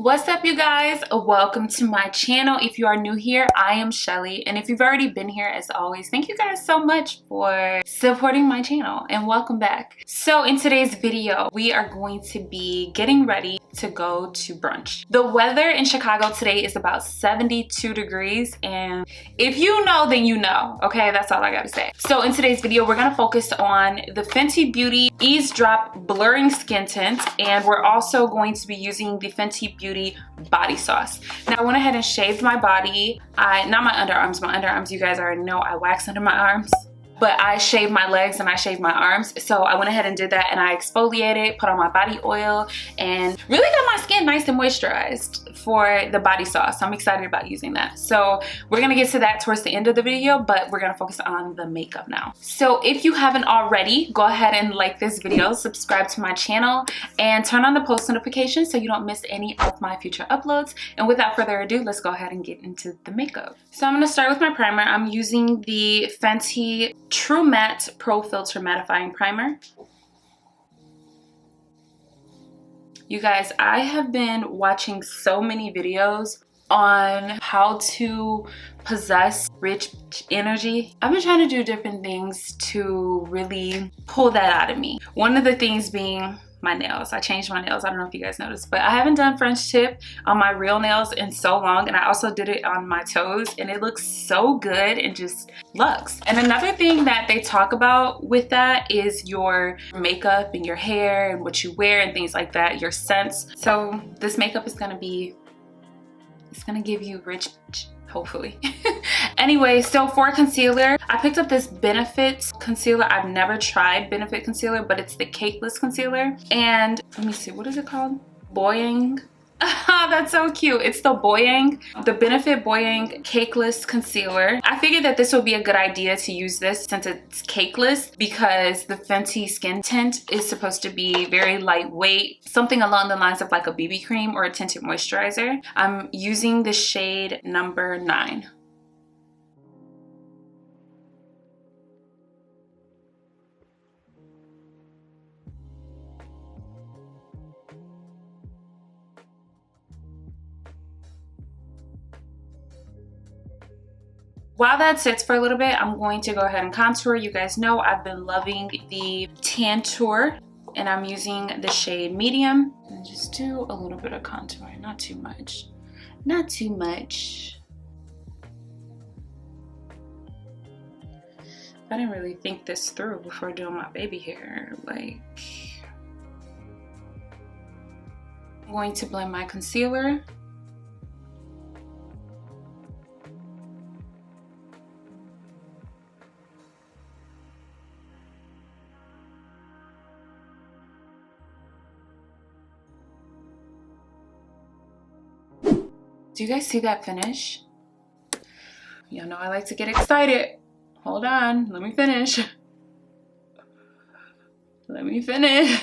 What's up, you guys? Welcome to my channel. If you are new here, I am Shelly, and if you've already been here, as always, thank you guys so much for supporting my channel and welcome back. So in today's video, we are going to be getting ready to go to brunch. The weather in Chicago today is about 72 degrees, and if you know, then you know. Okay, that's all I gotta say. So in today's video, we're gonna focus on the Fenty Beauty Eavesdrop Blurring Skin Tint, and we're also going to be using the Fenty Beauty body sauce. Now I went ahead and shaved my body. Not my underarms. My underarms, you guys already know, I wax under my arms. But I shaved my legs and I shaved my arms. So I went ahead and did that, and I exfoliated, put on my body oil, and really got my skin nice and moisturized for the body sauce. I'm excited about using that. So we're gonna get to that towards the end of the video, but we're gonna focus on the makeup now. So if you haven't already, go ahead and like this video, subscribe to my channel, and turn on the post notifications so you don't miss any of my future uploads. And without further ado, let's go ahead and get into the makeup. So I'm gonna start with my primer. I'm using the Fenty True Matte Pro Filter Mattifying Primer. You guys, I have been watching so many videos on how to possess rich energy. I've been trying to do different things to really pull that out of me. One of the things being my nails. I changed my nails. I don't know if you guys noticed, but I haven't done French tip on my real nails in so long, and I also did it on my toes, and it looks so good and just luxe. And another thing that they talk about with that is your makeup and your hair and what you wear and things like that, your scents. So this makeup is gonna give you rich, hopefully. Anyway, so for concealer, I picked up this Benefit concealer. I've never tried Benefit concealer, but it's the cakeless concealer. And let me see, what is it called? Boyang. That's so cute. It's the Benefit Boyang Cakeless Concealer. I figured that this would be a good idea to use this since it's cakeless, because the Fenty skin tint is supposed to be very lightweight, something along the lines of like a BB cream or a tinted moisturizer. I'm using the shade number 9. While that sits for a little bit, I'm going to go ahead and contour. You guys know I've been loving the Tantour, and I'm using the shade medium. And just do a little bit of contour, not too much. Not too much. I didn't really think this through before doing my baby hair. Like, I'm going to blend my concealer. Do you guys see that finish? Y'all know I like to get excited. Hold on, let me finish. Let me finish.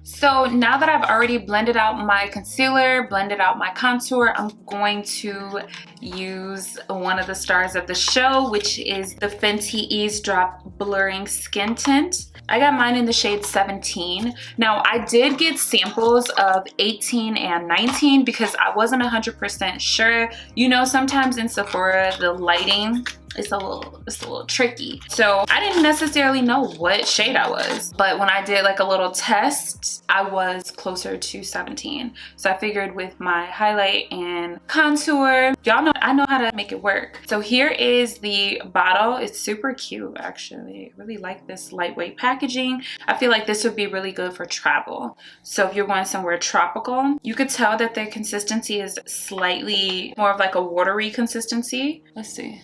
So now that I've already blended out my concealer, blended out my contour, I'm going to use one of the stars of the show, which is the Fenty Eavesdrop Blurring Skin Tint. I got mine in the shade 17. Now I did get samples of 18 and 19 because I wasn't 100% sure. You know, sometimes in Sephora, the lighting, it's a little tricky. So I didn't necessarily know what shade I was, but when I did like a little test, I was closer to 17. So I figured with my highlight and contour, y'all know I know how to make it work. So here is the bottle. It's super cute, actually. I really like this lightweight packaging. I feel like this would be really good for travel. So if you're going somewhere tropical, you could tell that the consistency is slightly more of like a watery consistency. Let's see.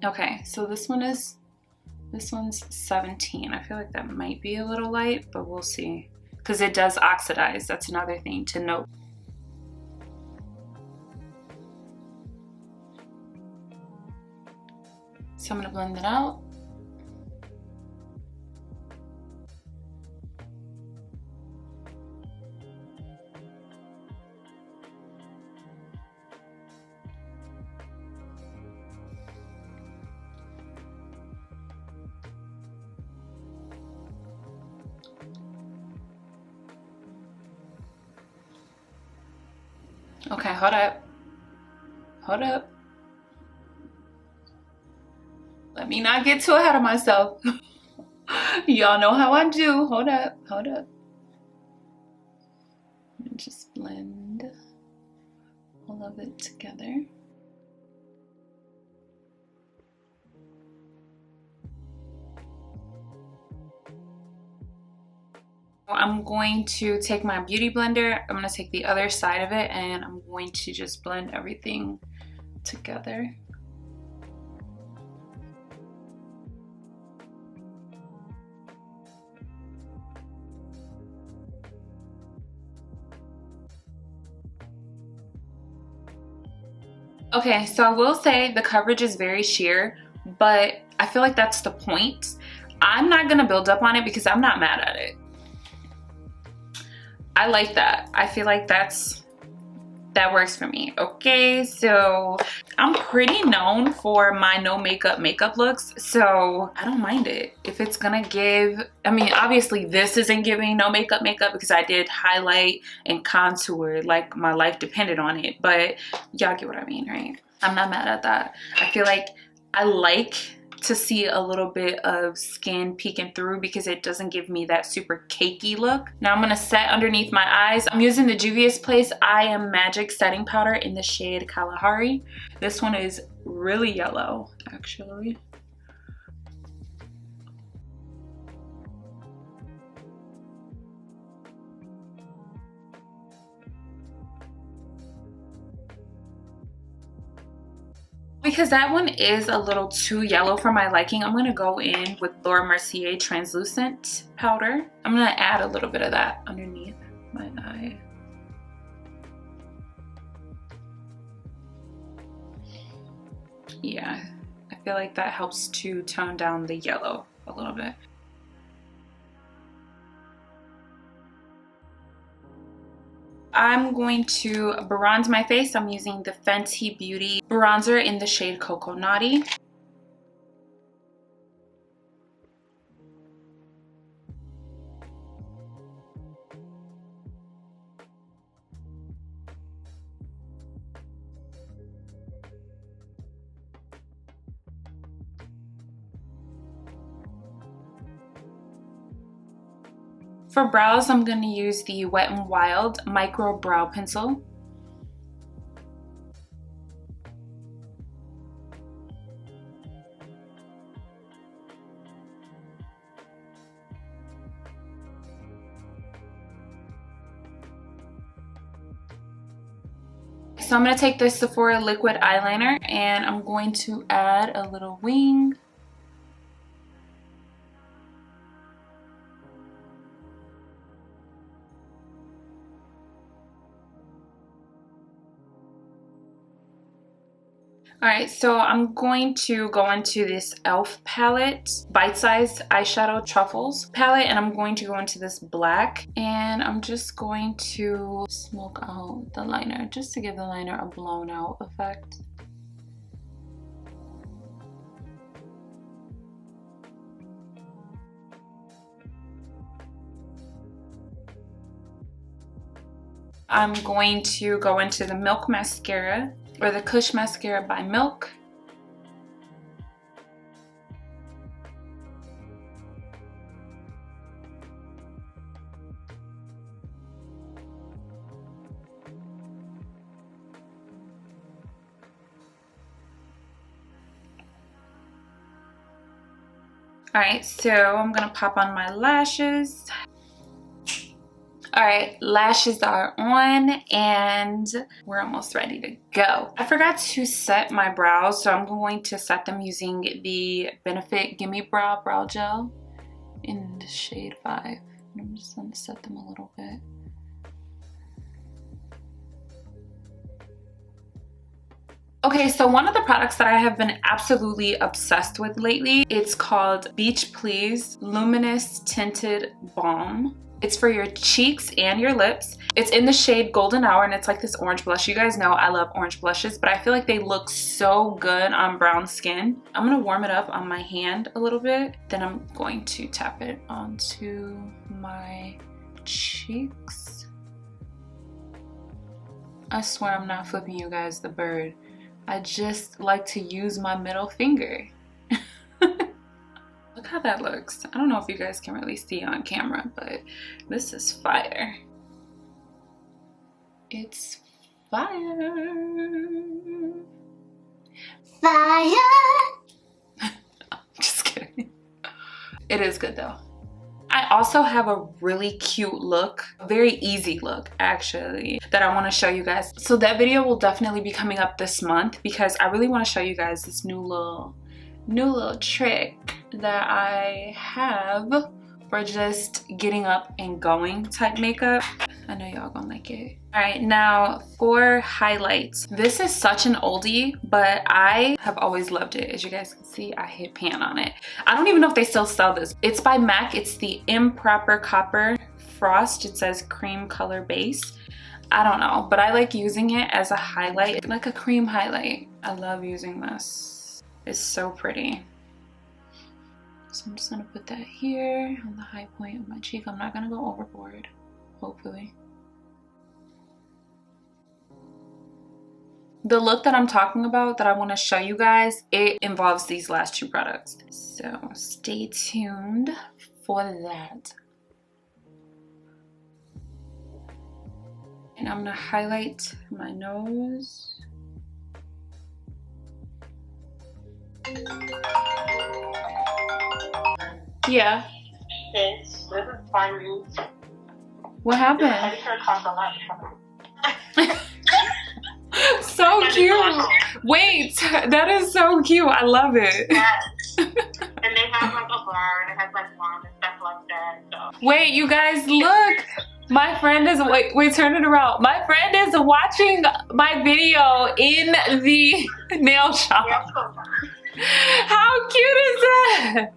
Okay, so this one's 17. I feel like that might be a little light, but we'll see. Because it does oxidize. That's another thing to note. So I'm gonna blend it out. Okay, hold up. Hold up. Let me not get too ahead of myself. Y'all know how I do. Hold up. Hold up. And just blend all of it together. I'm going to take my beauty blender. I'm going to take the other side of it and I'm going to just blend everything together. Okay, so I will say the coverage is very sheer, but I feel like that's the point. I'm not gonna build up on it because I'm not mad at it. I like that. I feel like that works for me. Okay, so I'm pretty known for my no makeup looks, so I don't mind it. If it's gonna give, I mean, obviously this isn't giving no makeup because I did highlight and contour like my life depended on it, but y'all get what I mean, right? I'm not mad at that. I feel like I like to see a little bit of skin peeking through because it doesn't give me that super cakey look. Now I'm gonna set underneath my eyes. I'm using the Juvia's Place I Am Magic setting powder in the shade Kalahari. This one is really yellow, actually. Because that one is a little too yellow for my liking, I'm gonna go in with Laura Mercier translucent powder. I'm gonna add a little bit of that underneath my eye. Yeah, I feel like that helps to tone down the yellow a little bit. I'm going to bronze my face. I'm using the Fenty Beauty bronzer in the shade Cocoa Naughty. For brows, I'm going to use the Wet n Wild Micro Brow Pencil. So I'm going to take this Sephora liquid eyeliner and I'm going to add a little wing. Alright, so I'm going to go into this e.l.f. palette, bite-sized eyeshadow truffles palette, and I'm going to go into this black, and I'm just going to smoke out the liner, just to give the liner a blown out effect. I'm going to go into the Milk mascara, or the Kush mascara by Milk. Alright, so I'm gonna pop on my lashes. Alright, lashes are on and we're almost ready to go. I forgot to set my brows, so I'm going to set them using the Benefit Gimme Brow Brow Gel in the shade 5. I'm just going to set them a little bit. Okay, so one of the products that I have been absolutely obsessed with lately, it's called Beach Please Luminous Tinted Balm. It's for your cheeks and your lips. It's in the shade Golden Hour and it's like this orange blush. You guys know I love orange blushes, but I feel like they look so good on brown skin. I'm gonna warm it up on my hand a little bit. Then I'm going to tap it onto my cheeks. I swear I'm not flipping you guys the bird. I just like to use my middle finger. Look how that looks. I don't know if you guys can really see on camera, but this is fire. It's fire. Fire. Just kidding. It is good though. I also have a really cute look, a very easy look actually, that I want to show you guys. So that video will definitely be coming up this month because I really want to show you guys this new little trick that I have for just getting up and going type makeup. I know y'all gonna like it. All right, now for highlights. This is such an oldie, but I have always loved it. As you guys can see, I hit pan on it. I don't even know if they still sell this. It's by MAC. It's the Improper Copper Frost. It says cream color base. I don't know, but I like using it as a highlight, like a cream highlight. I love using this. It's so pretty. So I'm just gonna put that here on the high point of my cheek. I'm not gonna go overboard, hopefully. The look that I'm talking about that I want to show you guys, it involves these last two products. So stay tuned for that. And I'm gonna highlight my nose. Yeah. This is fine. What happened? I just heard compliment. So cute. Wait, that is so cute. I love it. Yes. And they have like a bar and it has like wine and stuff like that. So. Wait, you guys, look. My friend is, wait, turn it around. My friend is watching my video in the nail shop. Yes, so How cute is that?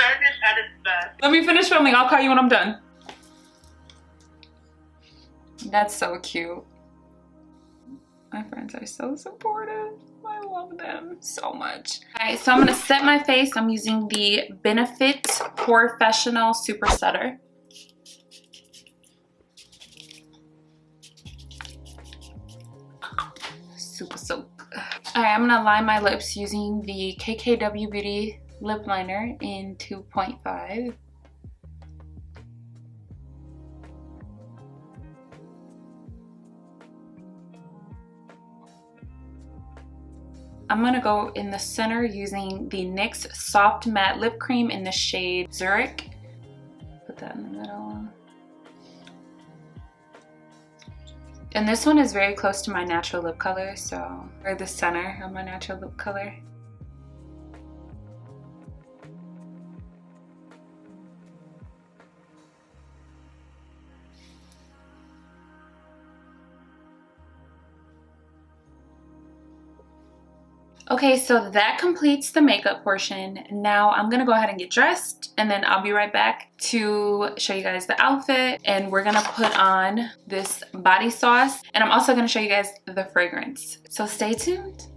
service at its best. Let me finish filming. I'll call you when I'm done. That's so cute. My friends are so supportive. I love them so much. All right, so I'm gonna set my face. I'm using the Benefit Professional Super Setter. Super soak. All right, I'm gonna line my lips using the KKW Beauty lip liner in 2.5. I'm gonna go in the center using the NYX Soft Matte Lip Cream in the shade Zurich. Put that in the middle. And this one is very close to my natural lip color, so, or the center of my natural lip color. Okay, so that completes the makeup portion. Now I'm gonna go ahead and get dressed and then I'll be right back to show you guys the outfit, and we're gonna put on this body sauce, and I'm also gonna show you guys the fragrance. So stay tuned.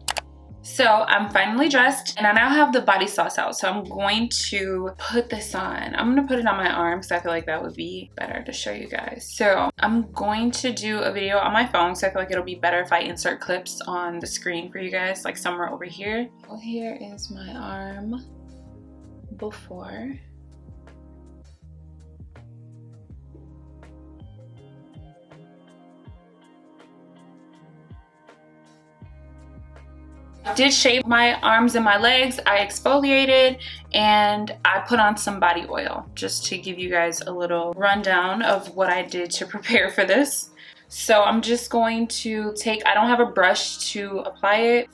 So I'm finally dressed and I now have the body sauce out. So I'm going to put this on. I'm gonna put it on my arm because I feel like that would be better to show you guys. So I'm going to do a video on my phone, so I feel like it'll be better if I insert clips on the screen for you guys, like somewhere over here. Well, here is my arm before. I did shave my arms and my legs. I exfoliated and I put on some body oil just to give you guys a little rundown of what I did to prepare for this. So I'm just going to take, I don't have a brush to apply it,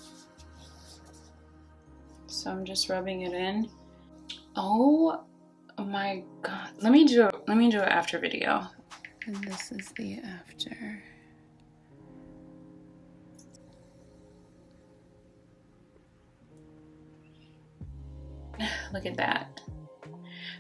so I'm just rubbing it in. Oh my god, let me do an after video. And this is the after. Look at that.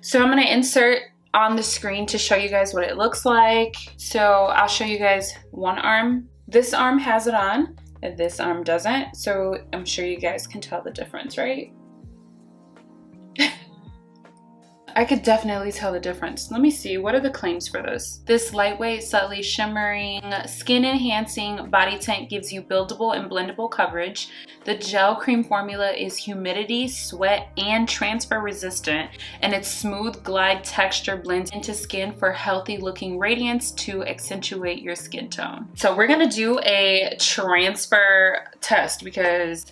So I'm gonna insert on the screen to show you guys what it looks like. So I'll show you guys one arm. This arm has it on and this arm doesn't. So I'm sure you guys can tell the difference, right? I could definitely tell the difference. Let me see, what are the claims for this? This lightweight, subtly shimmering, skin enhancing body tint gives you buildable and blendable coverage. The gel cream formula is humidity, sweat, and transfer resistant, and its smooth glide texture blends into skin for healthy looking radiance to accentuate your skin tone. So we're gonna do a transfer test because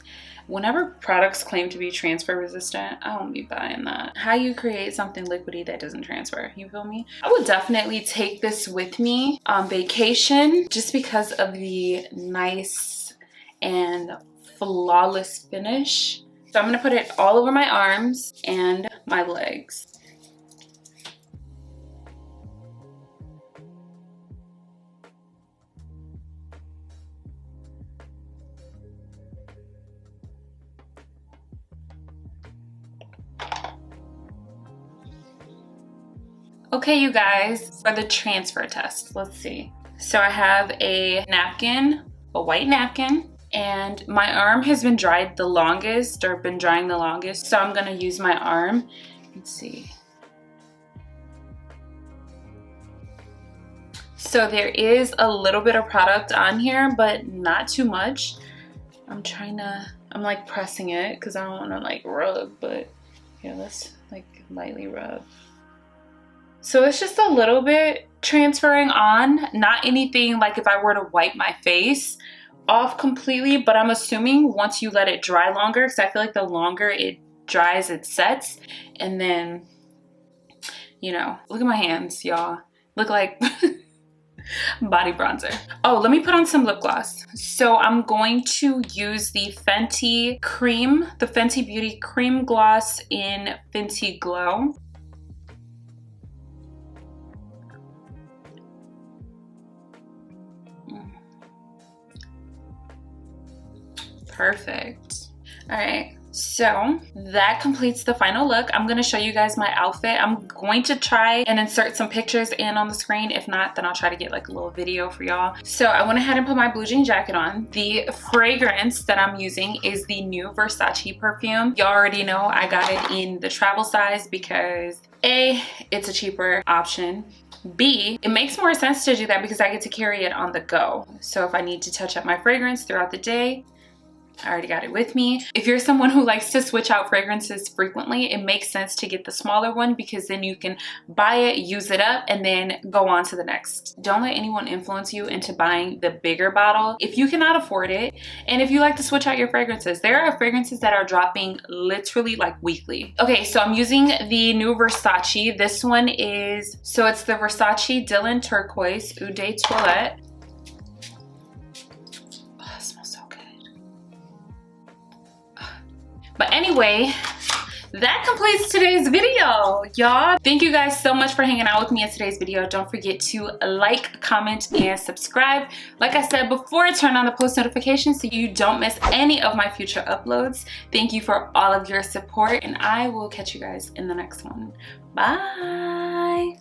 whenever products claim to be transfer resistant, I won't be buying that. How you create something liquidy that doesn't transfer, you feel me? I would definitely take this with me on vacation just because of the nice and flawless finish. So I'm gonna put it all over my arms and my legs. Okay, you guys, for the transfer test, let's see. So I have a napkin, a white napkin, and my arm has been dried the longest, or been drying the longest, so I'm gonna use my arm. Let's see. So there is a little bit of product on here, but not too much. I'm like pressing it because I don't wanna like rub, but yeah, let's like lightly rub. So it's just a little bit transferring on, not anything like if I were to wipe my face off completely, but I'm assuming once you let it dry longer, because I feel like the longer it dries, it sets. And then, you know, look at my hands, y'all. Look like body bronzer. Oh, let me put on some lip gloss. So I'm going to use the Fenty cream, the Fenty Beauty Cream Gloss in Fenty Glow. Perfect. All right, so that completes the final look. I'm gonna show you guys my outfit. I'm going to try and insert some pictures in on the screen. If not, then I'll try to get like a little video for y'all. So I went ahead and put my blue jean jacket on. The fragrance that I'm using is the new Versace perfume. Y'all already know I got it in the travel size because A, it's a cheaper option. B, it makes more sense to do that because I get to carry it on the go. So if I need to touch up my fragrance throughout the day, I already got it with me. If you're someone who likes to switch out fragrances frequently, it makes sense to get the smaller one because then you can buy it, use it up, and then go on to the next. Don't let anyone influence you into buying the bigger bottle if you cannot afford it. And if you like to switch out your fragrances, there are fragrances that are dropping literally like weekly. Okay, so I'm using the new Versace. This one is, so it's the Versace Dylan Turquoise Eau de Toilette. But anyway, that completes today's video, y'all. Thank you guys so much for hanging out with me in today's video. Don't forget to like, comment, and subscribe. Like I said before, turn on the post notifications so you don't miss any of my future uploads. Thank you for all of your support, and I will catch you guys in the next one. Bye.